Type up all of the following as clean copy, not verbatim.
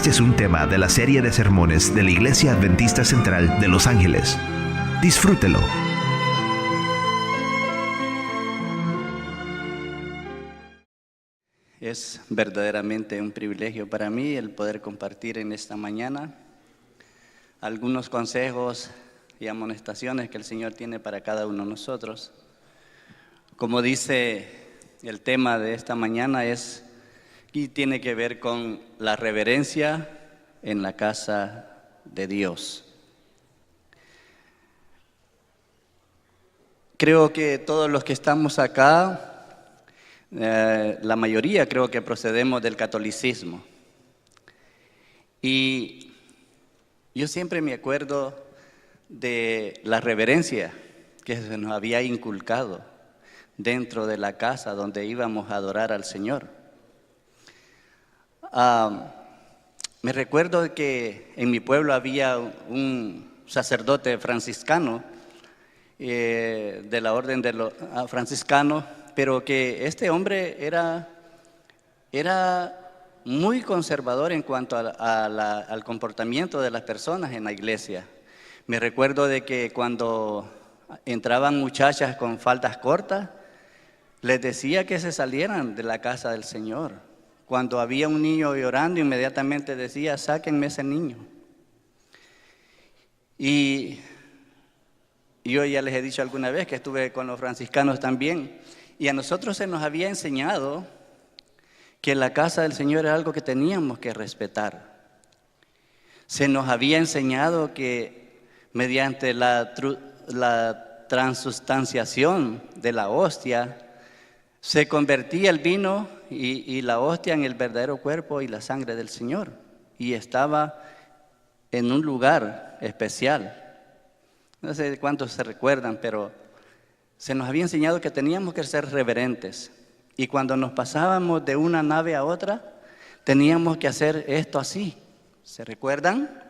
Este es un tema de la serie de sermones de la Iglesia Adventista Central de Los Ángeles. Disfrútelo. Es verdaderamente un privilegio para mí el poder compartir en esta mañana algunos consejos y amonestaciones que el Señor tiene para cada uno de nosotros. Como dice el tema de esta mañana y tiene que ver con la reverencia en la casa de Dios. Creo que todos los que estamos acá, la mayoría creo que procedemos del catolicismo. Y yo siempre me acuerdo de la reverencia que se nos había inculcado dentro de la casa donde íbamos a adorar al Señor. Me recuerdo que en mi pueblo había un sacerdote franciscano de la orden de los franciscanos, pero que este hombre era muy conservador en cuanto al comportamiento de las personas en la iglesia. Me recuerdo de que cuando entraban muchachas con faldas cortas, les decía que se salieran de la casa del Señor. Cuando había un niño llorando, inmediatamente decía, sáquenme ese niño. Y yo ya les he dicho alguna vez que estuve con los franciscanos también, y a nosotros se nos había enseñado que la casa del Señor era algo que teníamos que respetar. Se nos había enseñado que mediante la transustanciación de la hostia, se convertía el vino y la hostia en el verdadero cuerpo y la sangre del Señor. Y estaba en un lugar especial. No sé cuántos se recuerdan, pero se nos había enseñado que teníamos que ser reverentes. Y cuando nos pasábamos de una nave a otra, teníamos que hacer esto así. ¿Se recuerdan?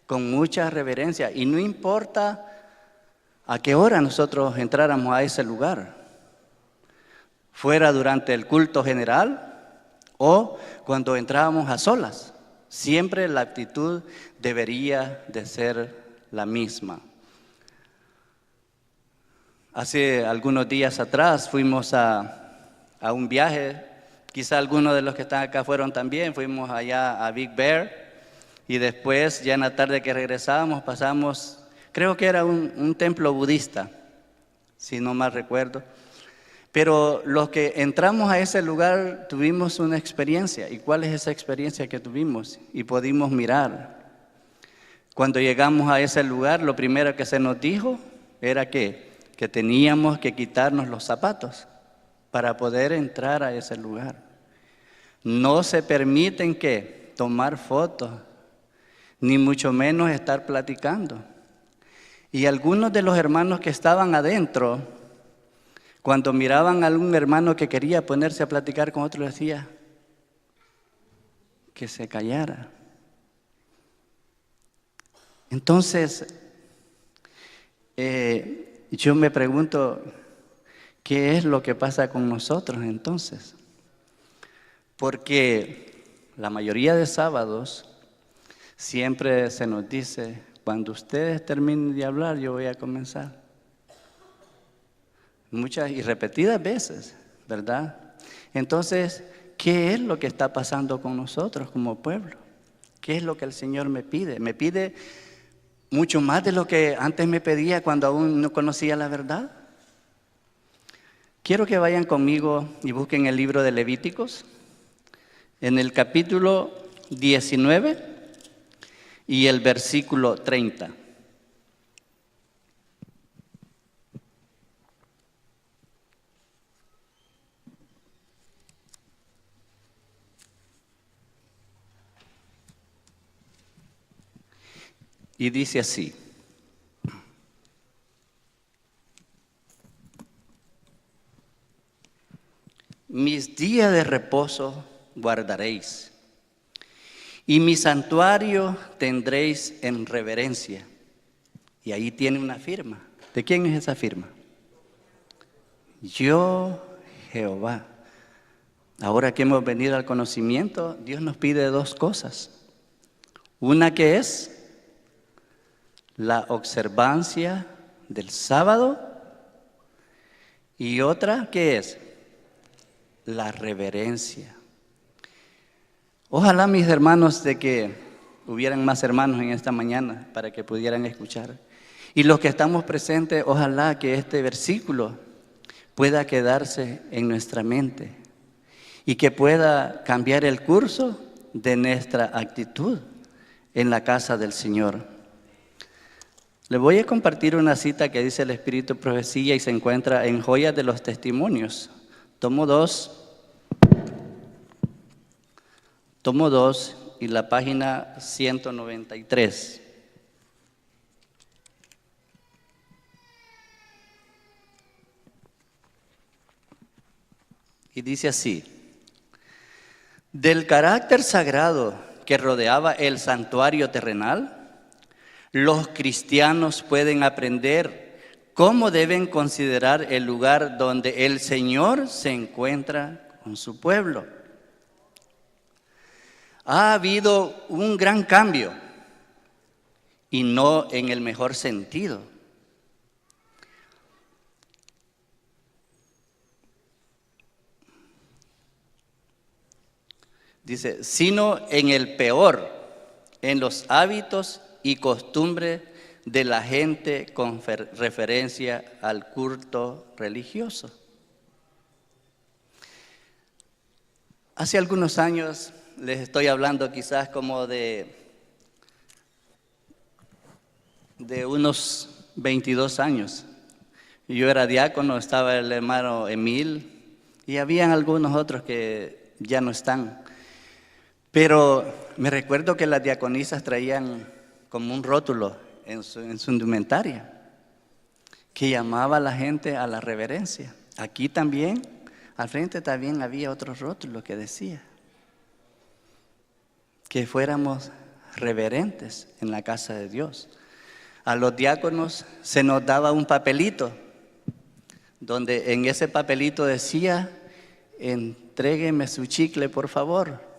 Con mucha reverencia. Y no importa a qué hora nosotros entráramos a ese lugar. Fuera durante el culto general o cuando entrábamos a solas. Siempre la actitud debería de ser la misma. Hace algunos días atrás fuimos a un viaje, quizá algunos de los que están acá fueron también, fuimos allá a Big Bear y después ya en la tarde que regresábamos pasamos, creo que era un templo budista, si no mal recuerdo. Pero los que entramos a ese lugar tuvimos una experiencia. ¿Y cuál es esa experiencia que tuvimos? Y pudimos mirar. Cuando llegamos a ese lugar, lo primero que se nos dijo era que teníamos que quitarnos los zapatos para poder entrar a ese lugar. No se permiten que tomar fotos, ni mucho menos estar platicando. Y algunos de los hermanos que estaban adentro, cuando miraban a algún hermano que quería ponerse a platicar con otro, decía que se callara. Entonces, yo me pregunto, ¿qué es lo que pasa con nosotros entonces? Porque la mayoría de sábados siempre se nos dice, cuando ustedes terminen de hablar, yo voy a comenzar. Muchas y repetidas veces, ¿verdad? Entonces, ¿qué es lo que está pasando con nosotros como pueblo? ¿Qué es lo que el Señor me pide? Me pide mucho más de lo que antes me pedía cuando aún no conocía la verdad. Quiero que vayan conmigo y busquen el libro de Levíticos, en el capítulo 19 y el versículo 30. Y dice así: mis días de reposo guardaréis, y mi santuario tendréis en reverencia. Y ahí tiene una firma. ¿De quién es esa firma? Yo, Jehová. Ahora que hemos venido al conocimiento, Dios nos pide dos cosas. Una que es la observancia del sábado y otra que es la reverencia. Ojalá, mis hermanos, de que hubieran más hermanos en esta mañana para que pudieran escuchar. Y los que estamos presentes, ojalá que este versículo pueda quedarse en nuestra mente y que pueda cambiar el curso de nuestra actitud en la casa del Señor. Le voy a compartir una cita que dice el Espíritu Profecía y se encuentra en Joyas de los Testimonios, tomo 2 y la página 193. Y dice así: del carácter sagrado que rodeaba el santuario terrenal, los cristianos pueden aprender cómo deben considerar el lugar donde el Señor se encuentra con su pueblo. Ha habido un gran cambio, y no en el mejor sentido. Dice, sino en el peor, en los hábitos y costumbres de la gente con referencia al culto religioso. Hace algunos años, les estoy hablando quizás como de unos 22 años. Yo era diácono, estaba el hermano Emil y habían algunos otros que ya no están. Pero me recuerdo que las diaconisas traían como un rótulo en su indumentaria que llamaba a la gente a la reverencia. Aquí también, al frente también había otro rótulo que decía que fuéramos reverentes en la casa de Dios. A los diáconos se nos daba un papelito, donde en ese papelito decía, entrégueme su chicle por favor.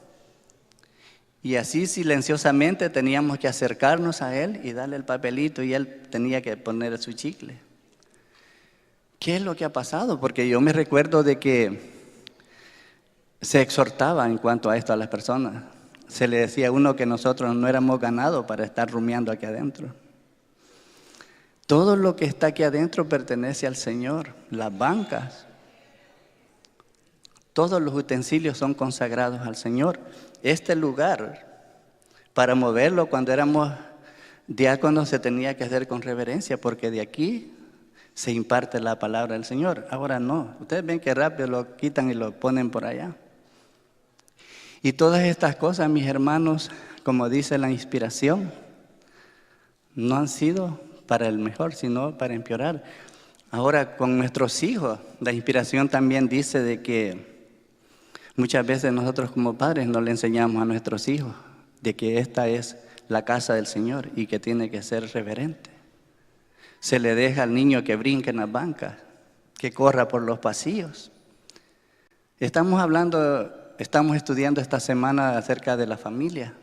Y así silenciosamente teníamos que acercarnos a él y darle el papelito y él tenía que poner su chicle. ¿Qué es lo que ha pasado? Porque yo me recuerdo de que se exhortaba en cuanto a esto a las personas. Se le decía a uno que nosotros no éramos ganados para estar rumiando aquí adentro. Todo lo que está aquí adentro pertenece al Señor. Las bancas, todos los utensilios son consagrados al Señor. Este lugar, para moverlo cuando éramos diáconos, se tenía que hacer con reverencia, porque de aquí se imparte la palabra del Señor. Ahora no. Ustedes ven que rápido lo quitan y lo ponen por allá. Y todas estas cosas, mis hermanos, como dice la inspiración, no han sido para el mejor, sino para empeorar. Ahora, con nuestros hijos, la inspiración también dice de que muchas veces nosotros como padres no le enseñamos a nuestros hijos de que esta es la casa del Señor y que tiene que ser reverente. Se le deja al niño que brinque en las bancas, que corra por los pasillos. Estamos estudiando esta semana acerca de la familia.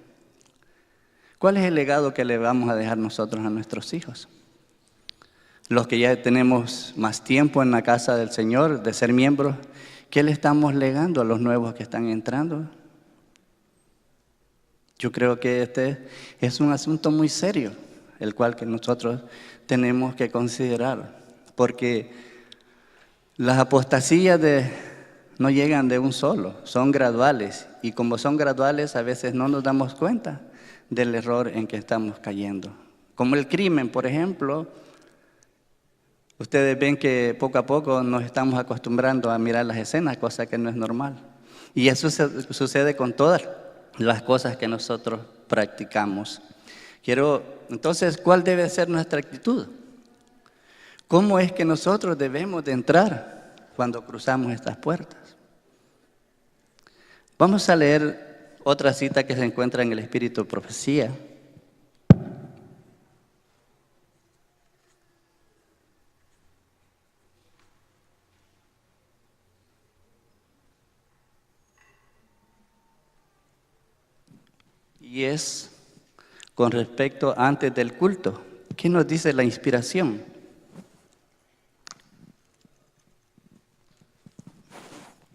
¿Cuál es el legado que le vamos a dejar nosotros a nuestros hijos? Los que ya tenemos más tiempo en la casa del Señor, de ser miembros, ¿qué le estamos legando a los nuevos que están entrando? Yo creo que este es un asunto muy serio, el cual que nosotros tenemos que considerar, porque las apostasías no llegan de un solo, son graduales, y como son graduales a veces no nos damos cuenta del error en que estamos cayendo. Como el crimen, por ejemplo. Ustedes ven que poco a poco nos estamos acostumbrando a mirar las escenas, cosa que no es normal. Y eso sucede con todas las cosas que nosotros practicamos. Entonces, ¿cuál debe ser nuestra actitud? ¿Cómo es que nosotros debemos de entrar cuando cruzamos estas puertas? Vamos a leer otra cita que se encuentra en el Espíritu Profecía. Y es con respecto antes del culto. ¿Qué nos dice la inspiración?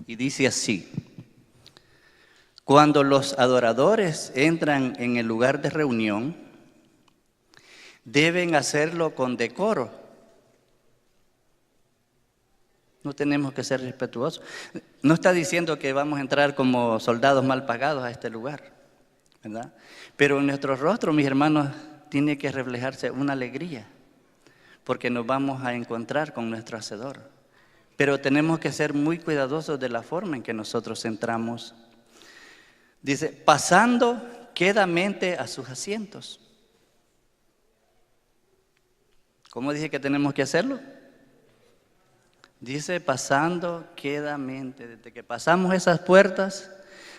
Y dice así: cuando los adoradores entran en el lugar de reunión, deben hacerlo con decoro. No tenemos que ser respetuosos. No está diciendo que vamos a entrar como soldados mal pagados a este lugar, ¿verdad? Pero en nuestro rostro, mis hermanos, tiene que reflejarse una alegría, porque nos vamos a encontrar con nuestro Hacedor. Pero tenemos que ser muy cuidadosos de la forma en que nosotros entramos. Dice, pasando quedamente a sus asientos. ¿Cómo dije que tenemos que hacerlo? Dice, pasando quedamente. Desde que pasamos esas puertas,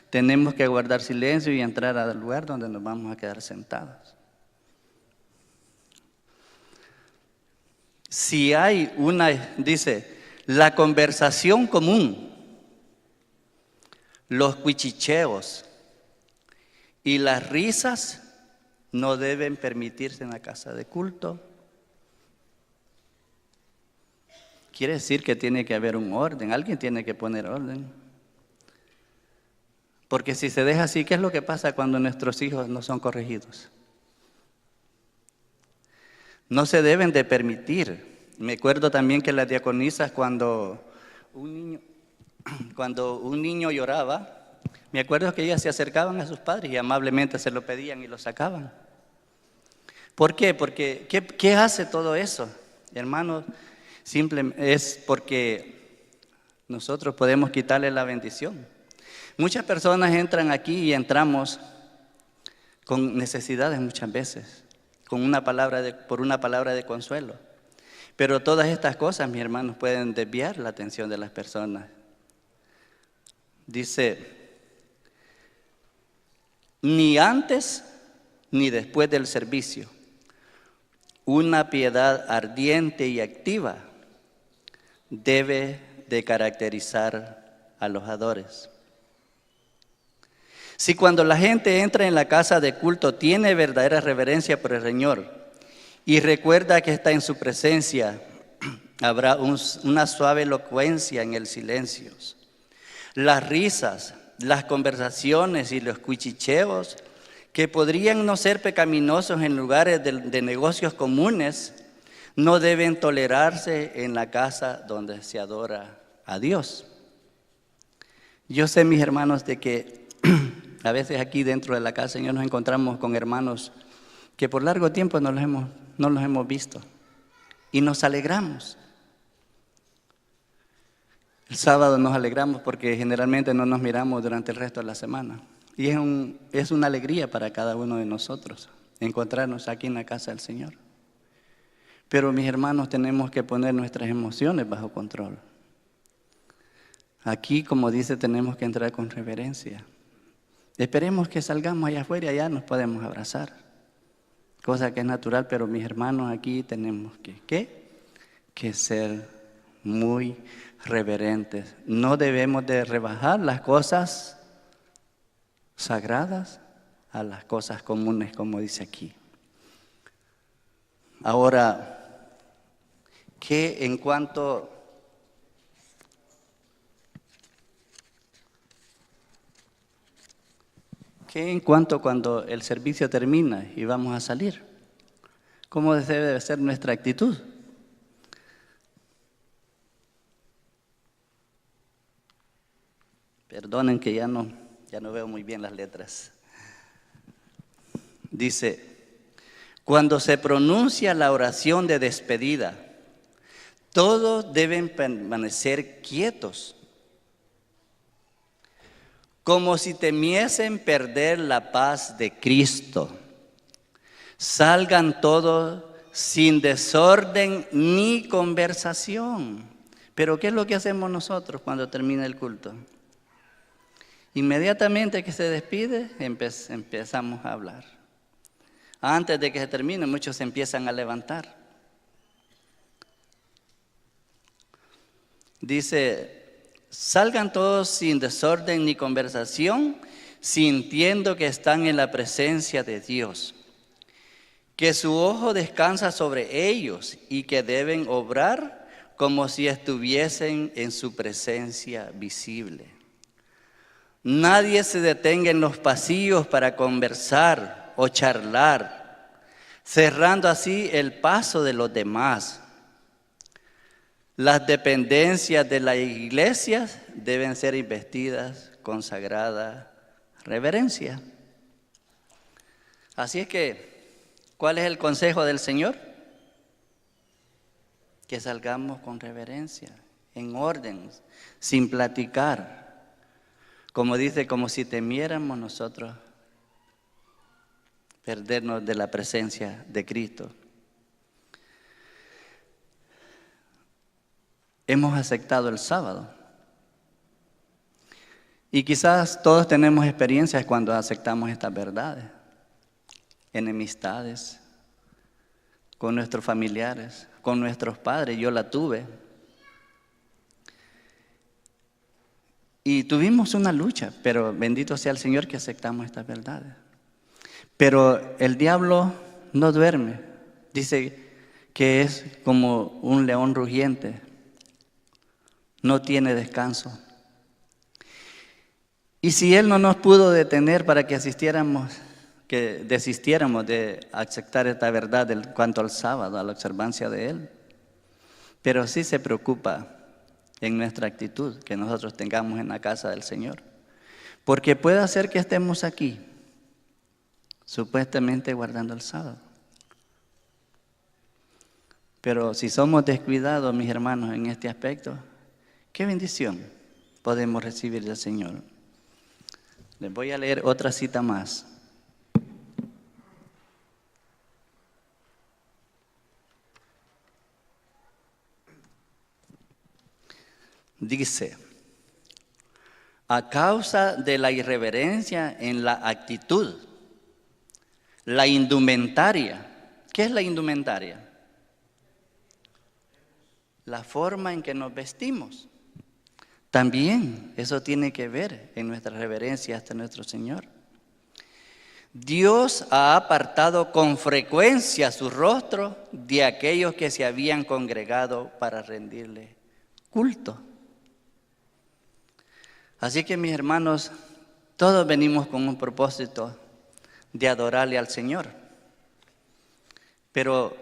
tenemos que guardar silencio y entrar al lugar donde nos vamos a quedar sentados. Si hay dice, la conversación común, los cuchicheos y las risas no deben permitirse en la casa de culto. Quiere decir que tiene que haber un orden, alguien tiene que poner orden. Porque si se deja así, ¿qué es lo que pasa cuando nuestros hijos no son corregidos? No se deben de permitir. Me acuerdo también que las diaconisas cuando un niño lloraba, me acuerdo que ellas se acercaban a sus padres y amablemente se lo pedían y lo sacaban. ¿Por qué? Porque ¿qué hace todo eso? Hermanos, es porque nosotros podemos quitarle la bendición. Muchas personas entran aquí y entramos con necesidades muchas veces, por una palabra de consuelo. Pero todas estas cosas, mis hermanos, pueden desviar la atención de las personas. Dice, ni antes ni después del servicio, una piedad ardiente y activa debe de caracterizar a los adoradores. Si cuando la gente entra en la casa de culto tiene verdadera reverencia por el Señor y recuerda que está en su presencia, habrá una suave elocuencia en el silencio. Las risas, las conversaciones y los cuchicheos, que podrían no ser pecaminosos en lugares de negocios comunes, no deben tolerarse en la casa donde se adora a Dios. Yo sé, mis hermanos, de que a veces aquí dentro de la casa del Señor nos encontramos con hermanos que por largo tiempo no los hemos visto y nos alegramos. El sábado nos alegramos porque generalmente no nos miramos durante el resto de la semana. Y es una alegría para cada uno de nosotros encontrarnos aquí en la casa del Señor. Pero mis hermanos, tenemos que poner nuestras emociones bajo control. Aquí, como dice, tenemos que entrar con reverencia. Esperemos que salgamos allá afuera y allá nos podemos abrazar. Cosa que es natural, pero mis hermanos, aquí tenemos que ser muy reverentes. No debemos de rebajar las cosas sagradas a las cosas comunes, como dice aquí. Ahora, ¿qué en cuanto cuando el servicio termina y vamos a salir? ¿Cómo debe ser nuestra actitud? Perdonen que ya no veo muy bien las letras. Dice, cuando se pronuncia la oración de despedida, todos deben permanecer quietos, como si temiesen perder la paz de Cristo. Salgan todos sin desorden ni conversación. Pero ¿qué es lo que hacemos nosotros cuando termina el culto? Inmediatamente que se despide, empezamos a hablar. Antes de que se termine, muchos se empiezan a levantar. Dice, salgan todos sin desorden ni conversación, sintiendo que están en la presencia de Dios. que su ojo descansa sobre ellos y que deben obrar como si estuviesen en su presencia visible. Nadie se detenga en los pasillos para conversar o charlar, cerrando así el paso de los demás. Las dependencias de las iglesias deben ser investidas con sagrada reverencia. Así es que, ¿cuál es el consejo del Señor? Que salgamos con reverencia, en orden, sin platicar. Como dice, como si temiéramos nosotros perdernos de la presencia de Cristo. Hemos aceptado el sábado. Y quizás todos tenemos experiencias cuando aceptamos estas verdades. Enemistades con nuestros familiares, con nuestros padres. Yo la tuve. Y tuvimos una lucha, pero bendito sea el Señor que aceptamos estas verdades. Pero el diablo no duerme. Dice que es como un león rugiente. No tiene descanso. Y si Él no nos pudo detener para que desistiéramos de aceptar esta verdad en cuanto al sábado, a la observancia de Él, pero sí se preocupa en nuestra actitud que nosotros tengamos en la casa del Señor. Porque puede ser que estemos aquí, supuestamente guardando el sábado. Pero si somos descuidados, mis hermanos, en este aspecto, qué bendición podemos recibir del Señor. Les voy a leer otra cita más. Dice, a causa de la irreverencia en la actitud, la indumentaria. ¿Qué es la indumentaria? La forma en que nos vestimos. También eso tiene que ver en nuestra reverencia hasta nuestro Señor. Dios ha apartado con frecuencia su rostro de aquellos que se habían congregado para rendirle culto. Así que, mis hermanos, todos venimos con un propósito de adorarle al Señor. Pero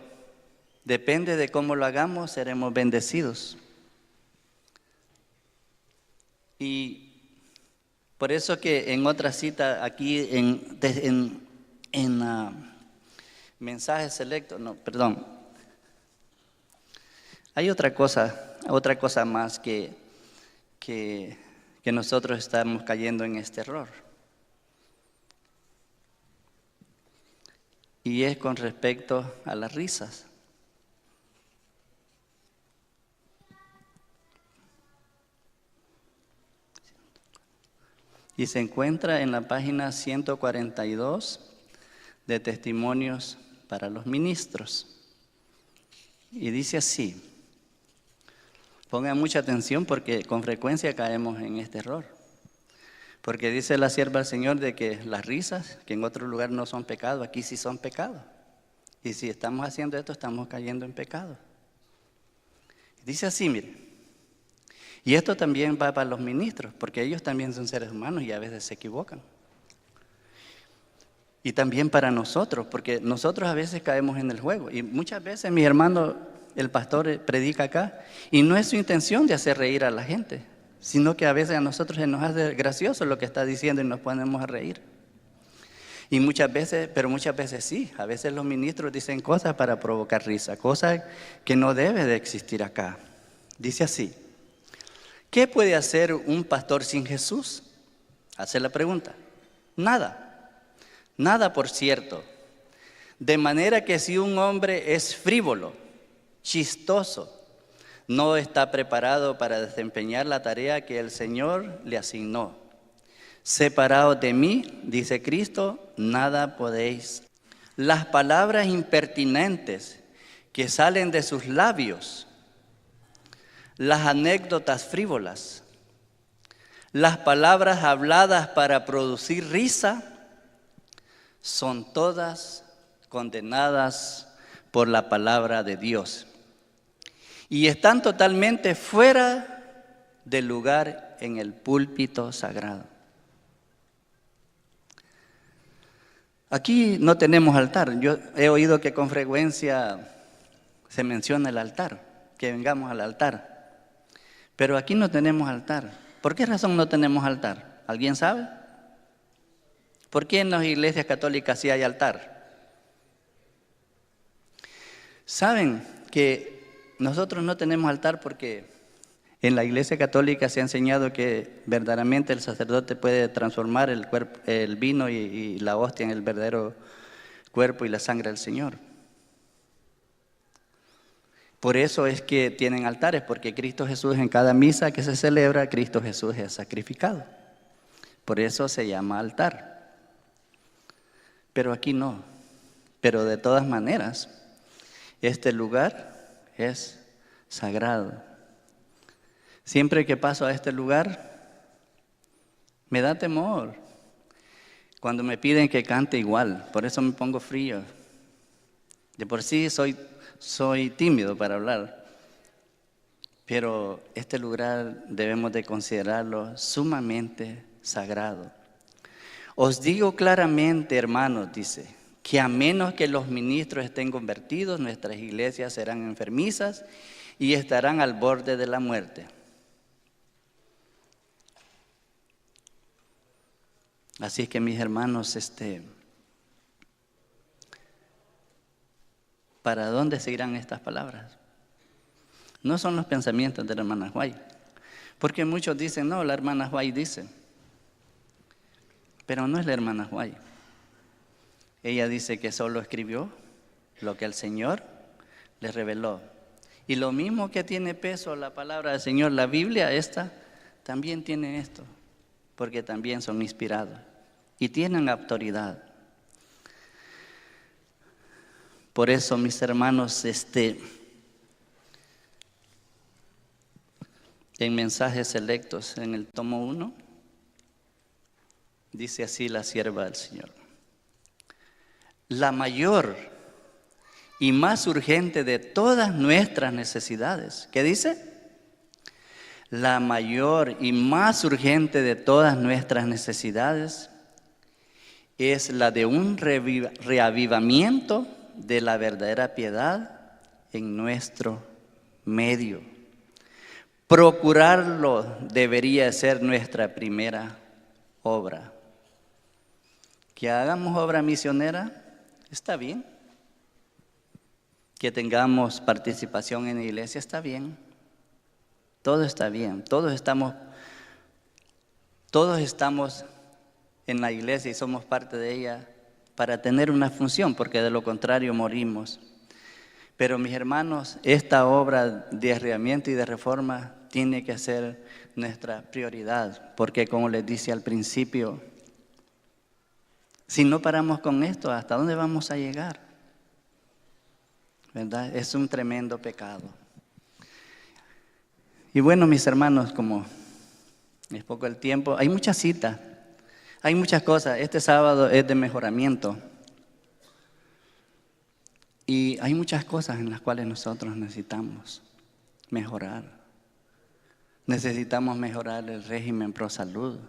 depende de cómo lo hagamos, seremos bendecidos. Y por eso que en otra cita aquí en mensajes selectos, hay otra cosa más que nosotros estamos cayendo en este error. Y es con respecto a las risas. Y se encuentra en la página 142 de Testimonios para los Ministros. Y dice así, pongan mucha atención porque con frecuencia caemos en este error. Porque dice la sierva del Señor de que las risas, que en otro lugar no son pecado, aquí sí son pecado. Y si estamos haciendo esto, estamos cayendo en pecado. Dice así, mire. Y esto también va para los ministros, porque ellos también son seres humanos y a veces se equivocan. Y también para nosotros, porque nosotros a veces caemos en el juego. Y muchas veces, mis hermanos, el pastor predica acá, y no es su intención de hacer reír a la gente, sino que a veces a nosotros se nos hace gracioso lo que está diciendo y nos ponemos a reír. Y muchas veces sí, a veces los ministros dicen cosas para provocar risa, cosas que no debe de existir acá. Dice así. ¿Qué puede hacer un pastor sin Jesús? Hace la pregunta. Nada. Nada, por cierto. De manera que si un hombre es frívolo, chistoso, no está preparado para desempeñar la tarea que el Señor le asignó. Separados de mí, dice Cristo, nada podéis. Las palabras impertinentes que salen de sus labios, las anécdotas frívolas, las palabras habladas para producir risa, son todas condenadas por la palabra de Dios y están totalmente fuera del lugar en el púlpito sagrado. Aquí no tenemos altar. Yo he oído que con frecuencia se menciona el altar, que vengamos al altar. Pero aquí no tenemos altar. ¿Por qué razón no tenemos altar? ¿Alguien sabe? ¿Por qué en las iglesias católicas sí hay altar? Saben que nosotros no tenemos altar porque en la iglesia católica se ha enseñado que verdaderamente el sacerdote puede transformar el vino y la hostia en el verdadero cuerpo y la sangre del Señor. Por eso es que tienen altares, porque Cristo Jesús en cada misa que se celebra, Cristo Jesús es sacrificado. Por eso se llama altar. Pero aquí no. Pero de todas maneras, este lugar es sagrado. Siempre que paso a este lugar, me da temor. Cuando me piden que cante igual, por eso me pongo frío. De por sí soy tímido para hablar. Pero este lugar debemos de considerarlo sumamente sagrado. Os digo claramente, hermanos, dice, que a menos que los ministros estén convertidos, nuestras iglesias serán enfermizas y estarán al borde de la muerte. Así que mis hermanos, ¿para dónde se irán estas palabras? No son los pensamientos de la hermana White, porque muchos dicen, no, la hermana White dice, pero no es la hermana White. Ella dice que solo escribió lo que el Señor le reveló. Y lo mismo que tiene peso la palabra del Señor, la Biblia, esta también tiene esto, porque también son inspirados y tienen autoridad. Por eso, mis hermanos, en Mensajes Selectos, en el tomo 1, dice así la sierva del Señor: la mayor y más urgente de todas nuestras necesidades. ¿Qué dice? La mayor y más urgente de todas nuestras necesidades es la de un reavivamiento de la verdadera piedad en nuestro medio. Procurarlo debería ser nuestra primera obra. Que hagamos obra misionera, está bien. Que tengamos participación en la iglesia, está bien. Todo está bien. Todos estamos en la iglesia y somos parte de ella para tener una función, porque de lo contrario morimos. Pero mis hermanos, esta obra de arreglamiento y de reforma tiene que ser nuestra prioridad, porque como les dice al principio, si no paramos con esto, ¿hasta dónde vamos a llegar? ¿Verdad? Es un tremendo pecado. Y bueno, mis hermanos, como es poco el tiempo, hay muchas citas, hay muchas cosas. Este sábado es de mejoramiento. Y hay muchas cosas en las cuales nosotros necesitamos mejorar. Necesitamos mejorar el régimen pro salud.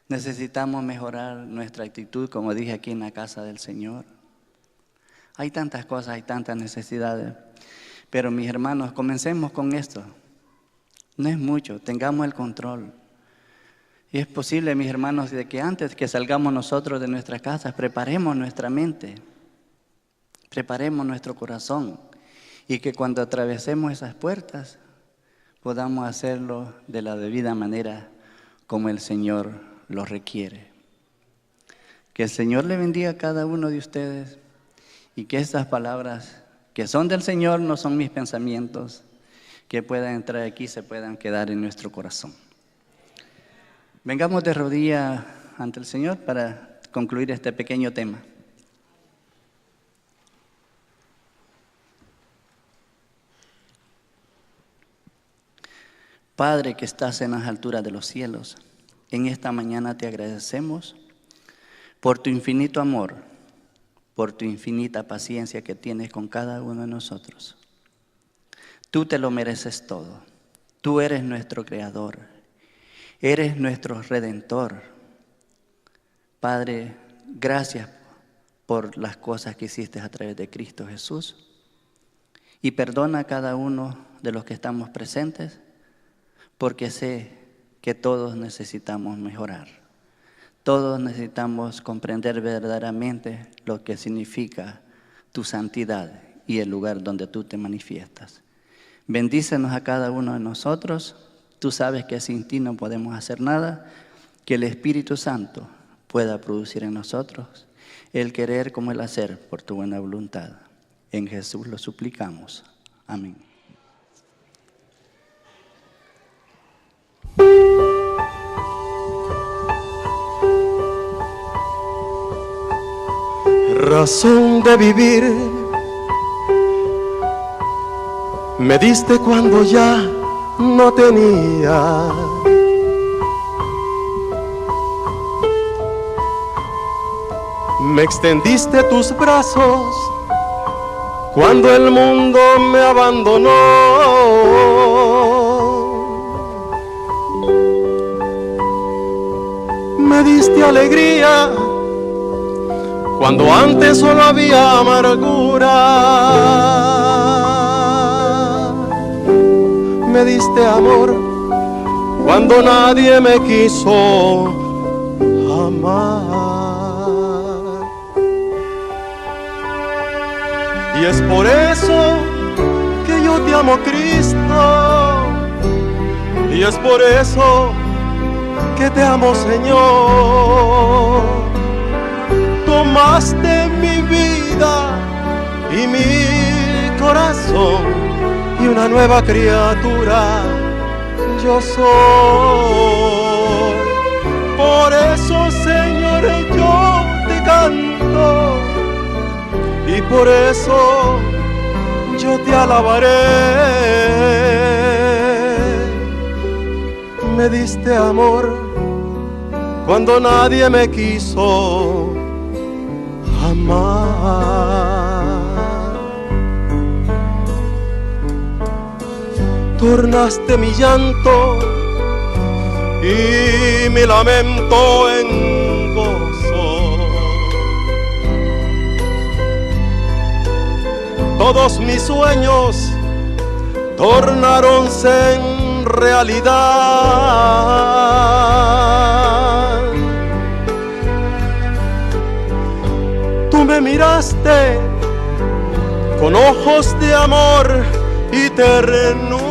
Necesitamos mejorar nuestra actitud, como dije aquí en la casa del Señor. Hay tantas cosas, hay tantas necesidades. Pero mis hermanos, comencemos con esto. No es mucho, tengamos el control. Y es posible, mis hermanos, de que antes que salgamos nosotros de nuestras casas, preparemos nuestra mente, preparemos nuestro corazón. Y que cuando atravesemos esas puertas, podamos hacerlo de la debida manera como el Señor lo requiere. Que el Señor le bendiga a cada uno de ustedes y que estas palabras que son del Señor, no son mis pensamientos, que puedan entrar aquí, se puedan quedar en nuestro corazón. Vengamos de rodillas ante el Señor para concluir este pequeño tema. Padre que estás en las alturas de los cielos, en esta mañana te agradecemos por tu infinito amor por tu infinita paciencia que tienes con cada uno de nosotros. Tú te lo mereces todo. Tú eres nuestro Creador. Eres nuestro Redentor. Padre, gracias por las cosas que hiciste a través de Cristo Jesús. Y perdona a cada uno de los que estamos presentes, porque sé que todos necesitamos mejorar. Todos necesitamos comprender verdaderamente lo que significa tu santidad y el lugar donde tú te manifiestas. Bendícenos a cada uno de nosotros. Tú sabes que sin ti no podemos hacer nada. Que el Espíritu Santo pueda producir en nosotros el querer como el hacer por tu buena voluntad. En Jesús lo suplicamos. Amén. Razón de vivir me diste cuando ya no tenía. Me extendiste tus brazos cuando el mundo me abandonó. Me diste alegría cuando antes solo había amargura. Me diste amor cuando nadie me quiso amar. Y es por eso que yo te amo, Cristo. Y es por eso que te amo, Señor. Tomaste mi vida y mi corazón, y una nueva criatura yo soy. Por eso, Señor, yo te canto, y por eso yo te alabaré. Me diste amor cuando nadie me quiso amar. Tornaste mi llanto y mi lamento en gozo. Todos mis sueños tornaronse en realidad. Tú me miraste con ojos de amor y ternura.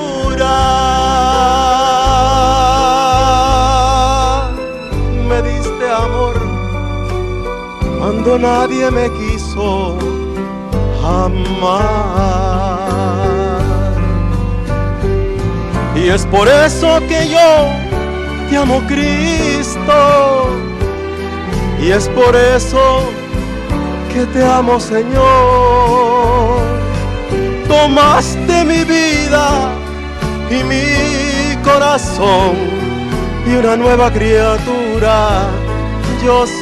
Me diste amor cuando nadie me quiso amar. Y es por eso que yo te amo, Cristo. Y es por eso que te amo, Señor. Tomaste mi vida y mi corazón, y una nueva criatura yo soy.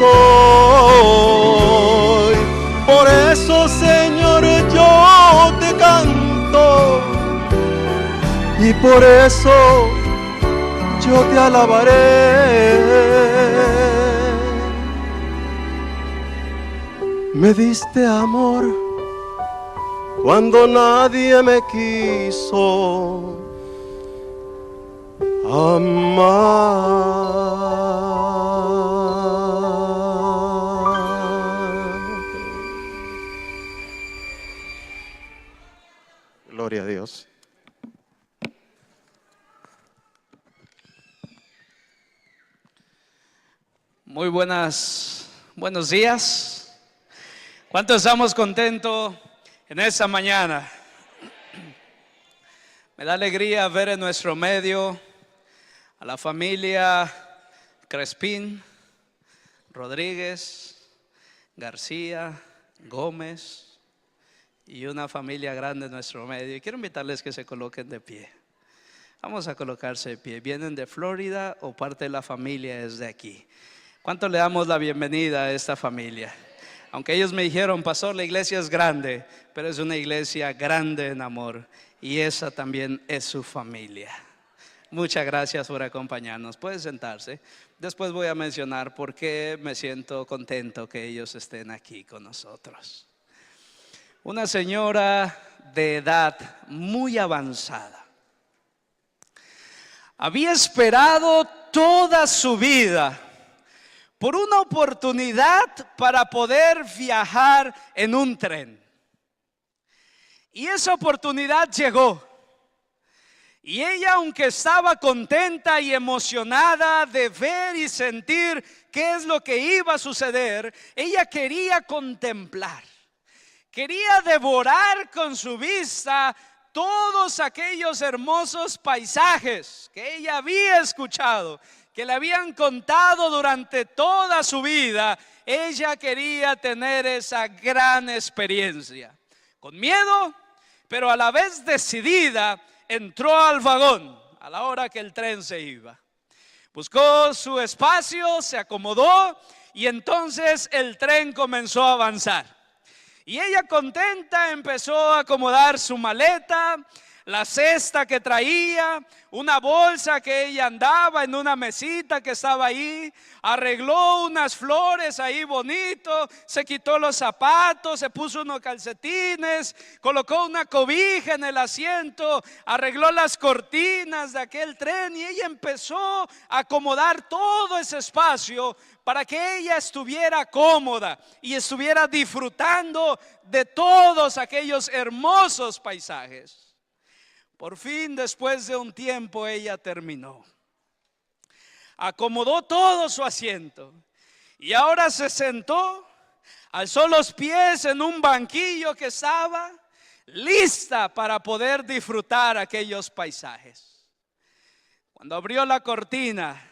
Por eso, Señor, yo te canto, y por eso yo te alabaré. Me diste amor cuando nadie me quiso amar. Gloria a Dios. Muy buenos días. ¿Cuántos estamos contentos en esta mañana? Me da alegría ver en nuestro medio a la familia Crespín, Rodríguez, García, Gómez y una familia grande en nuestro medio. Y quiero invitarles que se coloquen de pie. Vamos a colocarse de pie. ¿Vienen de Florida o parte de la familia es de aquí? ¿Cuánto le damos la bienvenida a esta familia? Aunque ellos me dijeron, pastor, la iglesia es grande, pero es una iglesia grande en amor. Y esa también es su familia. Muchas gracias por acompañarnos. Pueden sentarse. Después voy a mencionar por qué me siento contento que ellos estén aquí con nosotros. Una señora de edad muy avanzada. Había esperado toda su vida por una oportunidad para poder viajar en un tren. Y esa oportunidad llegó. Y ella, aunque estaba contenta y emocionada de ver y sentir qué es lo que iba a suceder, ella quería contemplar, quería devorar con su vista todos aquellos hermosos paisajes que ella había escuchado, que le habían contado durante toda su vida. Ella quería tener esa gran experiencia. Con miedo, pero a la vez decidida, entró al vagón a la hora que el tren se iba. Buscó su espacio, se acomodó y entonces el tren comenzó a avanzar. Y ella, contenta, empezó a acomodar su maleta, la cesta que traía, una bolsa que ella andaba en una mesita que estaba ahí. Arregló unas flores ahí bonito, se quitó los zapatos, se puso unos calcetines, colocó una cobija en el asiento, arregló las cortinas de aquel tren y ella empezó a acomodar todo ese espacio para que ella estuviera cómoda y estuviera disfrutando de todos aquellos hermosos paisajes. Por fin, después de un tiempo, ella terminó. Acomodó todo su asiento y ahora se sentó, alzó los pies en un banquillo que estaba lista para poder disfrutar aquellos paisajes. Cuando abrió la cortina,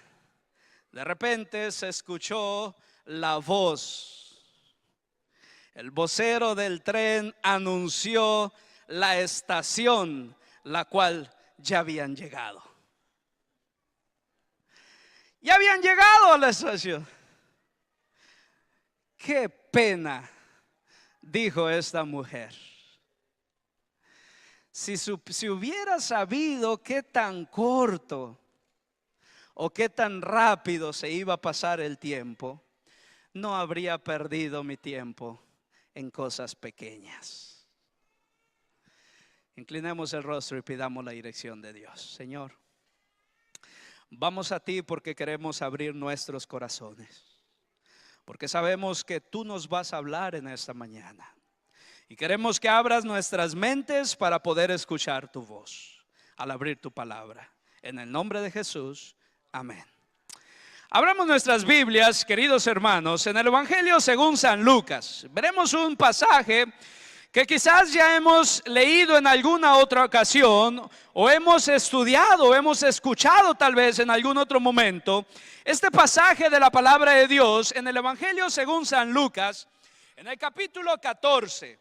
de repente se escuchó la voz. El vocero del tren anunció la estación, la cual ya habían llegado. Ya habían llegado a la estación. Qué pena, dijo esta mujer. Si hubiera sabido qué tan corto o qué tan rápido se iba a pasar el tiempo, no habría perdido mi tiempo en cosas pequeñas. Inclinemos el rostro y pidamos la dirección de Dios. Señor, vamos a ti porque queremos abrir nuestros corazones, porque sabemos que tú nos vas a hablar en esta mañana y queremos que abras nuestras mentes para poder escuchar tu voz al abrir tu palabra. En el nombre de Jesús, amén. Abramos nuestras Biblias, queridos hermanos, en el Evangelio según San Lucas. Veremos un pasaje que quizás ya hemos leído en alguna otra ocasión, o hemos estudiado, o hemos escuchado tal vez en algún otro momento. Este pasaje de la palabra de Dios en el Evangelio según San Lucas, en el capítulo 14.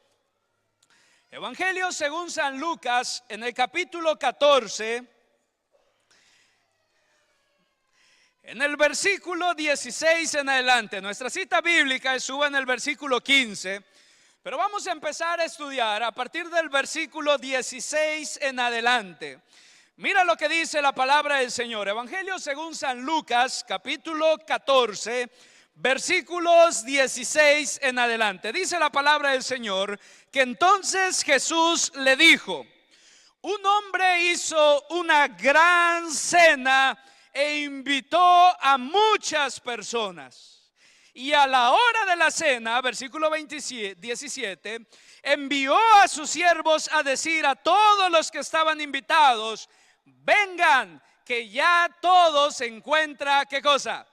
Evangelio según San Lucas, en el capítulo 14, en el versículo 16 en adelante. Nuestra cita bíblica estuvo en el versículo 15. Pero vamos a empezar a estudiar a partir del versículo 16 en adelante. Mira lo que dice la palabra del Señor. Evangelio según San Lucas, capítulo 14, versículos 16 en adelante. Dice la palabra del Señor que entonces Jesús le dijo: un hombre hizo una gran cena e invitó a muchas personas. Y a la hora de la cena, versículo 17, envió a sus siervos a decir a todos los que estaban invitados: vengan, que ya todo se encuentra, ¿qué cosa?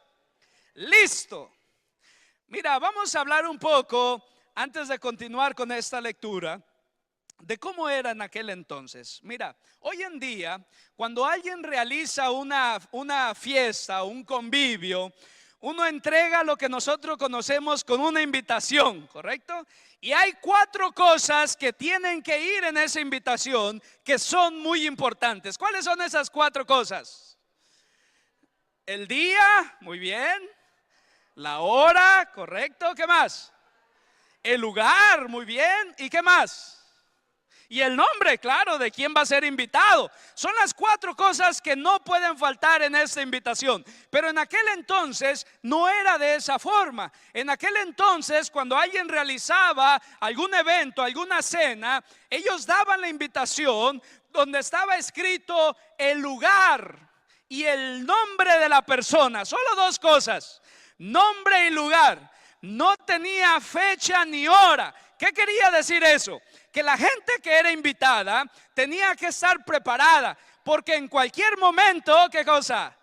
Listo. Mira, vamos a hablar un poco, antes de continuar con esta lectura, de cómo era en aquel entonces. Mira, hoy en día, cuando alguien realiza una fiesta, un convivio, uno entrega lo que nosotros conocemos con una invitación, ¿correcto? Y hay 4 cosas que tienen que ir en esa invitación que son muy importantes. ¿Cuáles son esas 4 cosas? El día, muy bien. La hora, correcto. ¿Qué más? el lugar, muy bien, ¿y qué más? Y el nombre, claro, de quién va a ser invitado. Son las 4 cosas que no pueden faltar en esta invitación. Pero en aquel entonces no era de esa forma. En aquel entonces, cuando alguien realizaba algún evento, alguna cena, ellos daban la invitación donde estaba escrito el lugar y el nombre de la persona. Solo 2 cosas: nombre y lugar. No tenía fecha ni hora. ¿Qué quería decir eso? Que la gente que era invitada tenía que estar preparada, porque en cualquier momento, ¿qué cosa?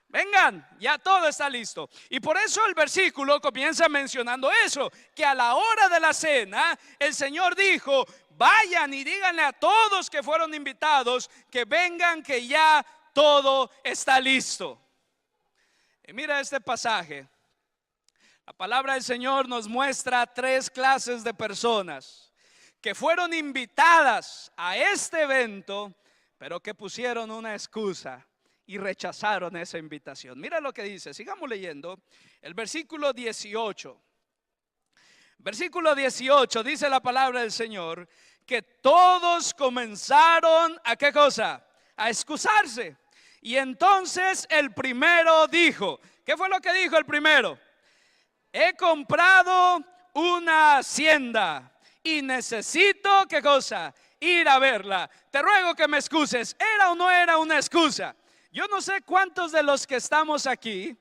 Vengan, ya todo está listo. Y por eso el versículo comienza mencionando eso, que a la hora de la cena el Señor dijo: vayan y díganle a todos que fueron invitados que vengan, que ya todo está listo. Y mira este pasaje. La palabra del Señor nos muestra 3 clases de personas que fueron invitadas a este evento, pero que pusieron una excusa y rechazaron esa invitación. Mira lo que dice, sigamos leyendo el versículo 18. Versículo 18 dice la palabra del Señor que todos comenzaron a ¿qué cosa? A excusarse. Y entonces el primero dijo, ¿qué fue lo que dijo el primero? He comprado una hacienda y necesito, ¿qué cosa? Ir a verla. Te ruego que me excuses. ¿Era o no era una excusa? Yo no sé cuántos de los que estamos aquí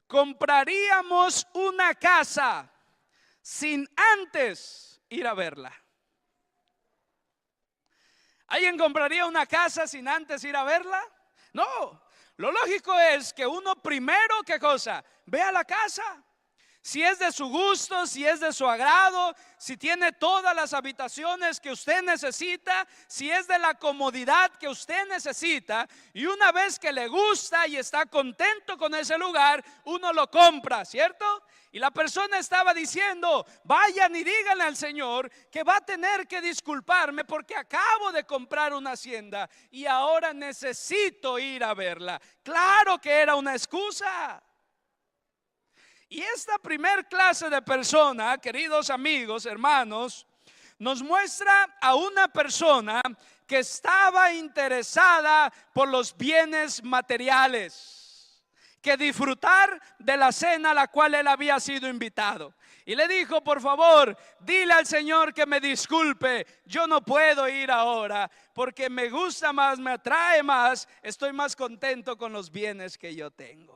compraríamos una casa sin antes ir a verla. ¿Alguien compraría una casa sin antes ir a verla? No. Lo lógico es que uno primero, ¿qué cosa? Vea la casa. Si es de su gusto, si es de su agrado, si tiene todas las habitaciones que usted necesita, si es de la comodidad que usted necesita, y una vez que le gusta y está contento con ese lugar, uno lo compra, ¿cierto? Y la persona estaba diciendo, vayan y díganle al Señor que va a tener que disculparme porque acabo de comprar una hacienda y ahora necesito ir a verla. Claro que era una excusa. Y esta primer clase de persona, queridos amigos, hermanos, nos muestra a una persona que estaba interesada por los bienes materiales, que disfrutar de la cena a la cual él había sido invitado. Y le dijo, por favor, dile al Señor que me disculpe, yo no puedo ir ahora porque me gusta más, me atrae más, estoy más contento con los bienes que yo tengo.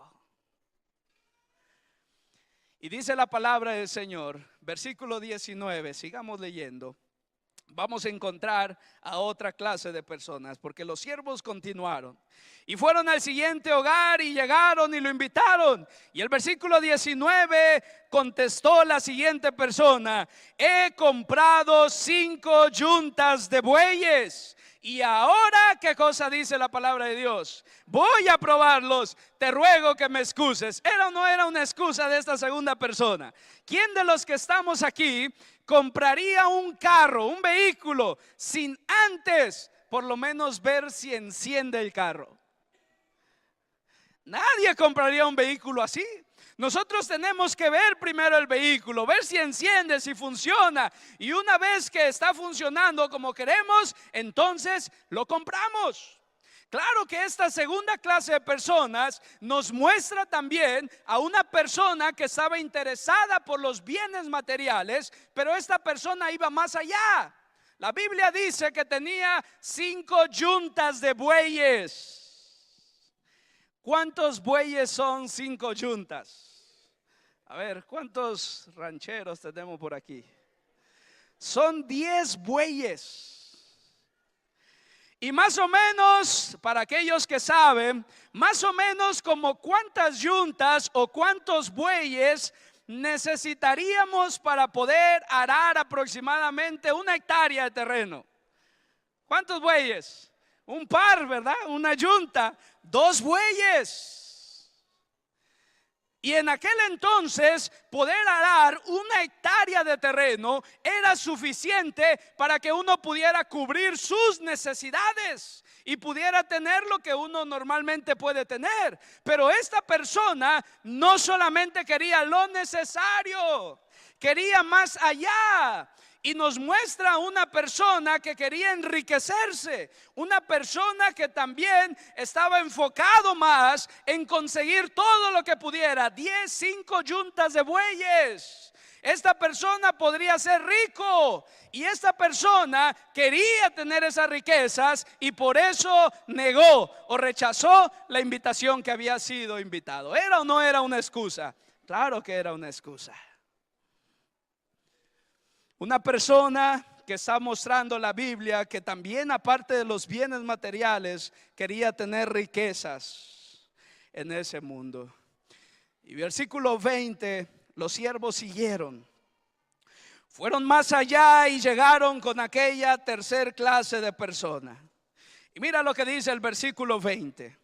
Y dice la palabra del Señor, versículo 19, sigamos leyendo. Vamos a encontrar a otra clase de personas, porque los siervos continuaron y fueron al siguiente hogar y llegaron y lo invitaron. Y el versículo 19 contestó la siguiente persona: he comprado 5 yuntas de bueyes. Y ahora, ¿qué cosa dice la palabra de Dios? Voy a probarlos, te ruego que me excuses. ¿Era o no era una excusa de esta segunda persona? ¿Quién de los que estamos aquí compraría un carro, un vehículo, sin antes por lo menos ver si enciende el carro? Nadie compraría un vehículo así. Nosotros tenemos que ver primero el vehículo, ver si enciende, si funciona. Y una vez que está funcionando como queremos, entonces lo compramos. Claro que esta segunda clase de personas nos muestra también a una persona que estaba interesada por los bienes materiales, pero esta persona iba más allá. La Biblia dice que tenía 5 yuntas de bueyes. ¿Cuántos bueyes son 5 yuntas? A ver, ¿cuántos rancheros tenemos por aquí? Son 10 bueyes. Y más o menos, para aquellos que saben, más o menos como cuántas yuntas o cuántos bueyes necesitaríamos para poder arar aproximadamente 1 hectárea de terreno. ¿Cuántos bueyes? Un par, ¿verdad? Una yunta, 2 bueyes. Y en aquel entonces poder arar 1 hectárea de terreno era suficiente para que uno pudiera cubrir sus necesidades y pudiera tener lo que uno normalmente puede tener. Pero esta persona no solamente quería lo necesario, quería más allá. Y nos muestra una persona que quería enriquecerse, una persona que también estaba enfocado más en conseguir todo lo que pudiera. 5 yuntas de bueyes. Esta persona podría ser rico y esta persona quería tener esas riquezas y por eso negó o rechazó la invitación que había sido invitado. ¿Era o no era una excusa? Claro que era una excusa. Una persona que está mostrando la Biblia que también, aparte de los bienes materiales, quería tener riquezas en ese mundo. Y versículo 20, los siervos siguieron. Fueron más allá y llegaron con aquella tercer clase de persona. Y mira lo que dice el versículo 20.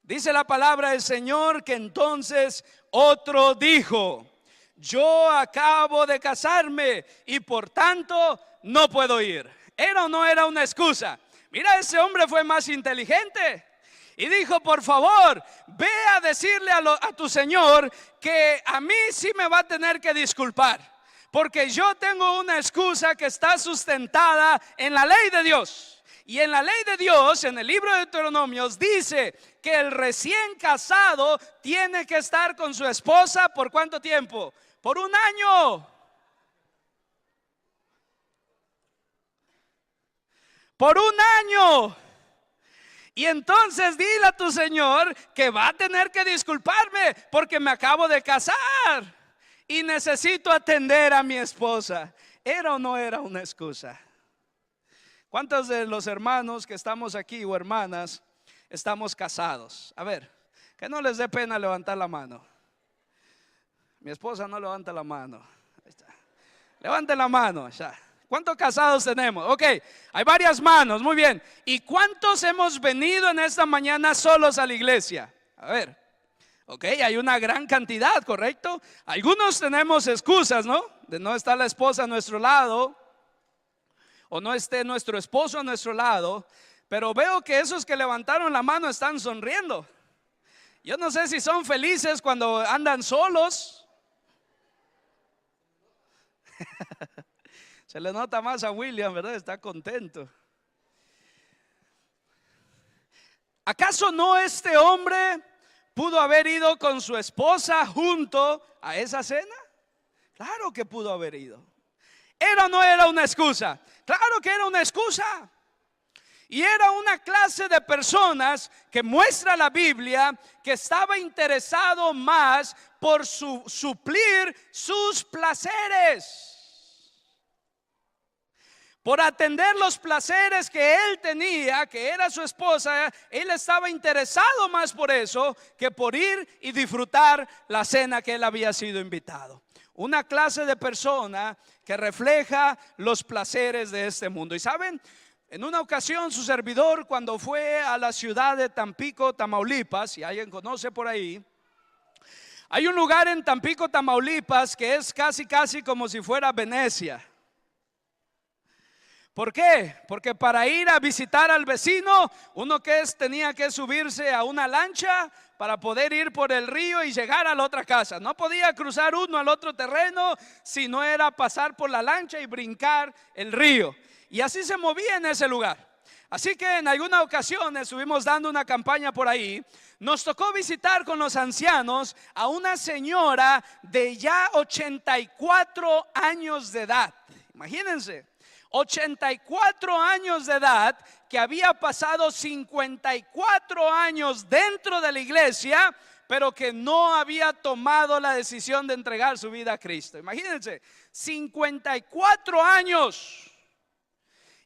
Dice la palabra del Señor que entonces otro dijo: yo acabo de casarme y por tanto no puedo ir. ¿Era o no era una excusa? Mira, ese hombre fue más inteligente y dijo: por favor, ve a decirle a tu señor que a mí sí me va a tener que disculpar, porque yo tengo una excusa que está sustentada en la ley de Dios. Y en la ley de Dios, en el libro de Deuteronomios, dice que el recién casado tiene que estar con su esposa ¿por cuánto tiempo? Por 1 año. Por 1 año. Y entonces dile a tu señor que va a tener que disculparme porque me acabo de casar y necesito atender a mi esposa. ¿Era o no era una excusa? ¿Cuántos de los hermanos que estamos aquí o hermanas estamos casados? A ver, que no les dé pena levantar la mano. Mi esposa no levanta la mano. Ahí está. Levanten la mano. Ya. ¿Cuántos casados tenemos? Ok, hay varias manos, muy bien. ¿Y cuántos hemos venido en esta mañana solos a la iglesia? A ver, ok, hay una gran cantidad, ¿correcto? Algunos tenemos excusas, ¿no? De no estar la esposa a nuestro lado o no esté nuestro esposo a nuestro lado. Pero veo que esos que levantaron la mano están sonriendo. Yo no sé si son felices cuando andan solos. Se le nota más a William, ¿verdad? Está contento. ¿Acaso no este hombre pudo haber ido con su esposa junto a esa cena? Claro que pudo haber ido. ¿Era o no era una excusa? Claro que era una excusa. Y era una clase de personas que muestra la Biblia que estaba interesado más por suplir sus placeres, por atender los placeres que él tenía, que era su esposa. Él estaba interesado más por eso que por ir y disfrutar la cena que él había sido invitado. Una clase de persona que refleja los placeres de este mundo. Y saben, en una ocasión su servidor, cuando fue a la ciudad de Tampico, Tamaulipas, si alguien conoce por ahí, hay un lugar en Tampico, Tamaulipas que es casi como si fuera Venecia. ¿Por qué? Porque para ir a visitar al vecino, uno tenía que subirse a una lancha para poder ir por el río y llegar a la otra casa. No podía cruzar uno al otro terreno si no era pasar por la lancha y brincar el río. Y así se movía en ese lugar. Así que en alguna ocasión estuvimos dando una campaña por ahí. Nos tocó visitar con los ancianos a una señora de ya 84 años de edad. Imagínense, 84 años de edad, que había pasado 54 años dentro de la iglesia, pero que no había tomado la decisión de entregar su vida a Cristo. Imagínense, 54 años.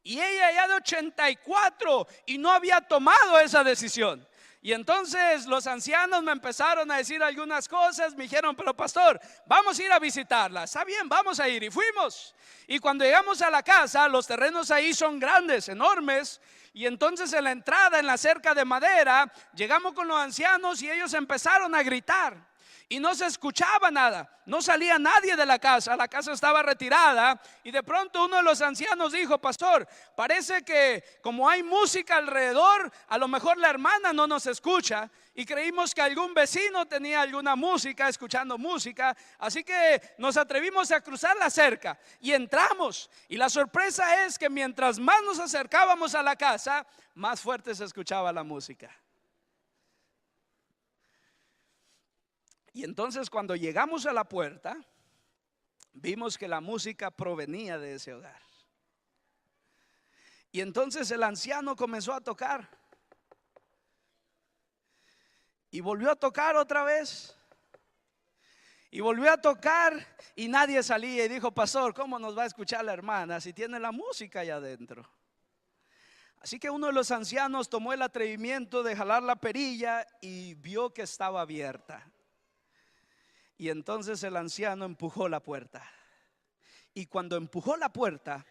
Y ella ya de 84 y no había tomado esa decisión. Y entonces los ancianos me empezaron a decir algunas cosas. Me dijeron: pero pastor, vamos a ir a visitarla. Está bien, vamos a ir. Y fuimos. Y cuando llegamos a la casa, los terrenos ahí son grandes, enormes. Y entonces en la entrada, en la cerca de madera, llegamos con los ancianos y ellos empezaron a gritar. Y no se escuchaba nada, no salía nadie de la casa estaba retirada. Y de pronto uno de los ancianos dijo: pastor, parece que como hay música alrededor, a lo mejor la hermana no nos escucha. Y creímos que algún vecino tenía alguna música, escuchando música. Así que nos atrevimos a cruzar la cerca y entramos. Y la sorpresa es que mientras más nos acercábamos a la casa, más fuerte se escuchaba la música. Y entonces cuando llegamos a la puerta, vimos que la música provenía de ese hogar. Y entonces el anciano comenzó a tocar. Y volvió a tocar otra vez. Y volvió a tocar y nadie salía. Y dijo: pastor, ¿cómo nos va a escuchar la hermana si tiene la música allá adentro? Así que uno de los ancianos tomó el atrevimiento de jalar la perilla y vio que estaba abierta. Y entonces el anciano empujó la puerta. Y cuando empujó la puerta,